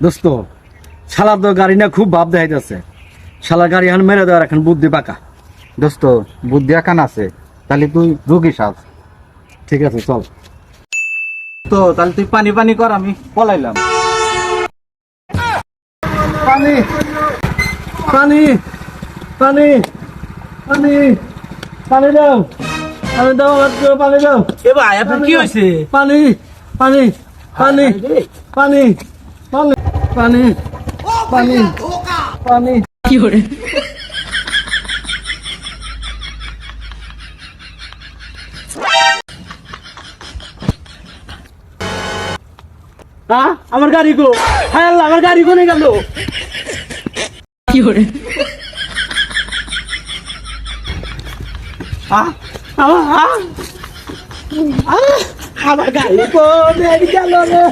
দোস্ত শালা তো গাড়ি না খুব ভাব দেখাইতেছে। শালা গাড়ি এখন মেরে দেওয়ার এখন বুদ্ধি পাকা। দোস্ত বুদ্ধি একান আছে, তাহলে তুই রুগী সাজ। ঠিক আছে চল। তো তাহলে তুই পানি পানি কর, আমি পলাইলাম। পানি পানি পানি পানি পানি দাও, পানি দাও, পানি দাও। এ ভাই আপনার কি হয়েছে? পানি পানি পানি পানি পানি পানি পানি পানি কি করে? আমার গাড়ি গো, হায় আল্লাহ, আমার গাড়ি কোনে গেল? কি করে? আমার গাড়ি কোনে গেল রে?